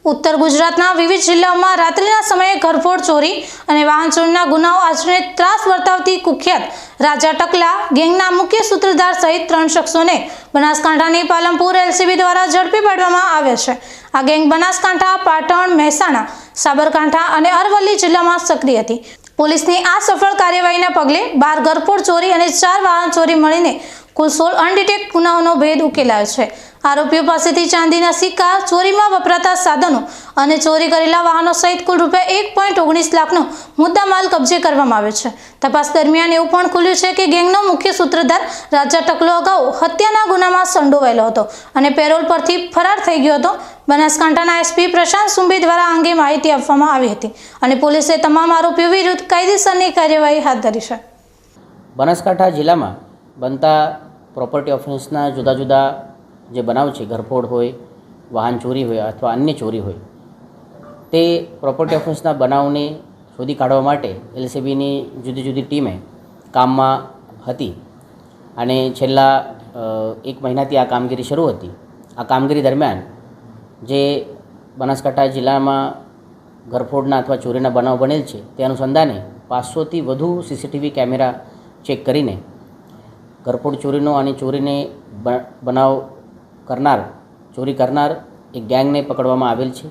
ઉત્તર ગુજરાતના વિવિધ જિલ્લાઓમાં રાત્રિના સમયે ઘરફોડ ચોરી અને વાહન ચોરીના ગુનાઓ આચરીને ત્રાસ વર્તાવતી કુખ્યાત રાજા ટકલા ગેંગના મુખ્ય સૂત્રધાર સહિત 3 શખ્સોને બનાસકાંઠાની પાલનપુર એલસીબી દ્વારા ઝડપી પાડવામાં આવ્યા છે। આ ગેંગ બનાસકાંઠા, પાટણ, મહેસાણા, સાબરકાંઠા અને અરવલ્લી જિલ્લામાં સક્રિય હતી। પોલીસની આ સફળ કાર્યવાહીના પગલે 12 ઘરફોડ ચોરી અને 4 વાહન ચોરી મળીને કુલ 16 અનડિટેક્ટ ગુનાઓનો ભેદ ઉકેલાયો છે। આરોપીઓ પાસેથી ચાંદીના સિક્કા, ચોરીમાં વપરાતા સાધનો અને ચોરી કરેલા વાહનો સહિત કુલ ₹1.19 લાખનો મુદ્દામાલ કબજે કરવામાં આવ્યો છે। તપાસ દરમિયાન એવું પણ ખુલ્યું છે કે ગેંગનો મુખ્ય સૂત્રધાર રાજા ટકલો અગાઉ હત્યાના ગુનામાં સંડોવાયેલો હતો અને પેરોલ પરથી ફરાર થઈ ગયો હતો। બનાસકાંઠાના એસપી પ્રશાંત સુંબે દ્વારા અંગે માહિતી આપવામાં આવી હતી અને પોલીસે તમામ આરોપીઓ વિરુદ્ધ કાયદેસરની કાર્યવાહી હાથ ધરી છે। બનાસકાંઠા જિલ્લામાં બનતા પ્રોપર્ટી ઓફેન્સના જુદા જુદા જે બનાવ છે, ઘરફોડ હોય, વાહન ચોરી હોય અથવા અન્ય ચોરી હોય, તે પ્રોપર્ટી ઓફેન્સના બનાવને શોધી કાઢવા માટે એલસીબીની જુદી જુદી ટીમે કામમાં હતી અને છેલ્લા 1 મહિનાથી આ કામગીરી શરૂ હતી। આ કામગીરી દરમિયાન જે બનાસકાંઠા જિલ્લામાં ઘરફોડના અથવા ચોરીના બનાવ બનેલ છે તે અનુસંધાને 500થી વધુ સીસીટીવી કેમેરા ચેક કરીને ઘરફોડ ચોરીનો અને ચોરીને બનાવ કરનાર, ચોરી કરનાર એક ગેંગને પકડવામાં આવેલ છે।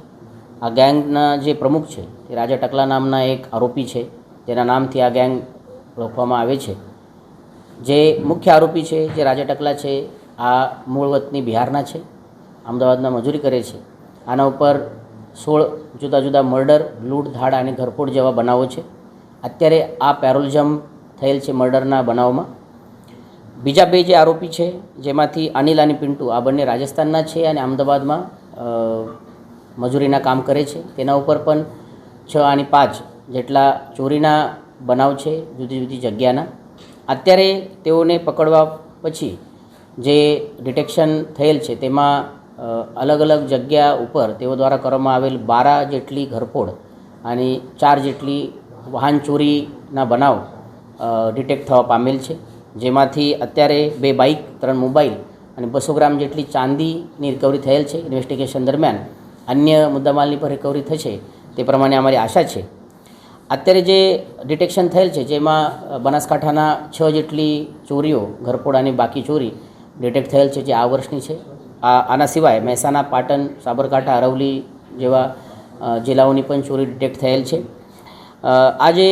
આ ગેંગના જે પ્રમુખ છે તે રાજા ટકલા નામના એક આરોપી છે, જેના નામથી આ ગેંગ ઓળખવામાં આવે છે। જે મુખ્ય આરોપી છે, જે રાજા ટકલા છે, આ મૂળ વતની બિહારના છે, અમદાવાદમાં મજૂરી કરે છે। આના ઉપર 16 જુદા જુદા મર્ડર, લૂંટ, ધાડ અને ઘરફોડ જેવા બનાવો છે। અત્યારે આ પેરોલિઝમ થયેલ છે મર્ડરના બનાવમાં। બીજા 2 જે આરોપી છે, જેમાંથી અનિલ અને પિન્ટુ, આ બંને રાજસ્થાનના છે અને અમદાવાદમાં મજૂરીના કામ કરે છે। તેના ઉપર પણ 6 અને 5 જેટલા ચોરીના બનાવ છે જુદી જુદી જગ્યાના। અત્યારે તેઓને પકડવા પછી જે ડિટેક્શન થયેલ છે તેમાં અલગ અલગ જગ્યા ઉપર તેઓ દ્વારા કરવામાં આવેલ 12 જેટલી ઘરફોડ અને 4 જેટલી વાહન ચોરીના બનાવ ડિટેક્ટ થવા પામેલ છે। જેમાંથી અત્યારે 2 બાઇક, 3 મોબાઈલ અને 200 ગ્રામ જેટલી ચાંદીની રિકવરી થયેલ છે। ઇન્વેસ્ટિગેશન દરમિયાન અન્ય મુદ્દામાલની પર રિકવરી થશે તે પ્રમાણે અમારી આશા છે। અત્યારે જે ડિટેક્શન થયેલ છે જેમાં બનાસકાંઠાના 6 જેટલી ચોરીઓ, ઘરફોડ અને બાકી ચોરી ડિટેક્ટ થયેલ છે, જે આ વર્ષની છે। આના સિવાય મહેસાણા, પાટણ, સાબરકાંઠા, અરવલ્લી જેવા જિલ્લાઓની પણ ચોરી ડિટેક્ટ થયેલ છે। આ જે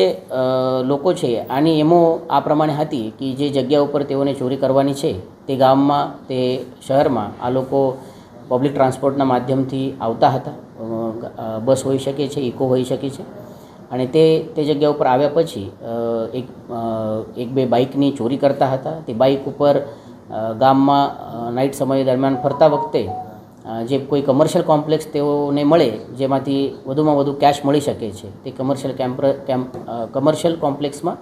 લોકો છે આની એમો આ પ્રમાણે હતી કે જે જગ્યા ઉપર તેઓને ચોરી કરવાની છે તે ગામમાં, તે શહેરમાં આ લોકો પબ્લિક ટ્રાન્સપોર્ટના માધ્યમથી આવતા હતા। બસ હોઈ શકે છે, ઇકો હોઈ શકે છે, અને તે જગ્યા ઉપર આવ્યા પછી એક બે બાઇકની ચોરી કરતા હતા। તે બાઇક ઉપર ગામમાં નાઇટ સમય દરમિયાન ફરતા વખતે જે કોઈ કમર્શિયલ કોમ્પ્લેક્સ તેઓને મળે જેમાંથી વધુમાં વધુ કેશ મળી શકે છે, તે કમર્શિયલ કોમ્પ્લેક્સમાં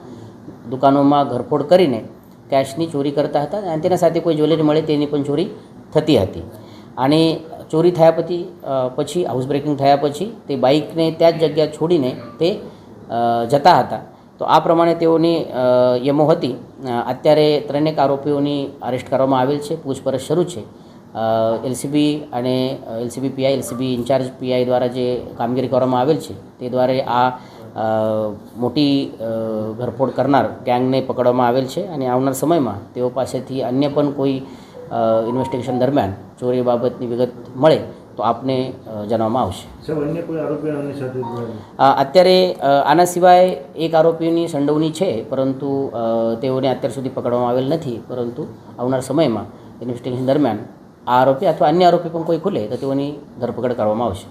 દુકાનોમાં ઘરફોડ કરીને કેશની ચોરી કરતા હતા અને તેના સાથે કોઈ જ્વેલરી મળે તેની પણ ચોરી થતી હતી। અને ચોરી થયા પછી હાઉસ બ્રેકિંગ થયા પછી તે બાઇકને ત્યાં જ જગ્યા છોડીને તે જતા હતા। તો આ પ્રમાણે તેઓની યમો હતી। અત્યારે 3 આરોપીઓની અરેસ્ટ કરવામાં આવેલ છે, પૂછપરછ શરૂ છે। એલસીબી અને LCB PI, LCB incharge PI દ્વારા જે કામગીરી કરવામાં આવેલ છે તે દ્વારા આ મોટી ઘરફોડ કરનાર ગેંગને પકડવામાં આવેલ છે અને આવનાર સમયમાં તેઓ પાસેથી અન્ય પણ કોઈ ઇન્વેસ્ટિગેશન દરમિયાન ચોરી બાબતની વિગત મળે તો આપને જણાવવામાં આવશે। અત્યારે આના સિવાય એક આરોપીની સંડોવણી છે, પરંતુ તેઓને અત્યાર સુધી પકડવામાં આવેલ નથી, પરંતુ આવનાર સમયમાં ઇન્વેસ્ટિગેશન દરમિયાન આ આરોપી અથવા અન્ય આરોપી પણ કોઈ ખુલે તો તેઓની ધરપકડ કરવામાં આવશે।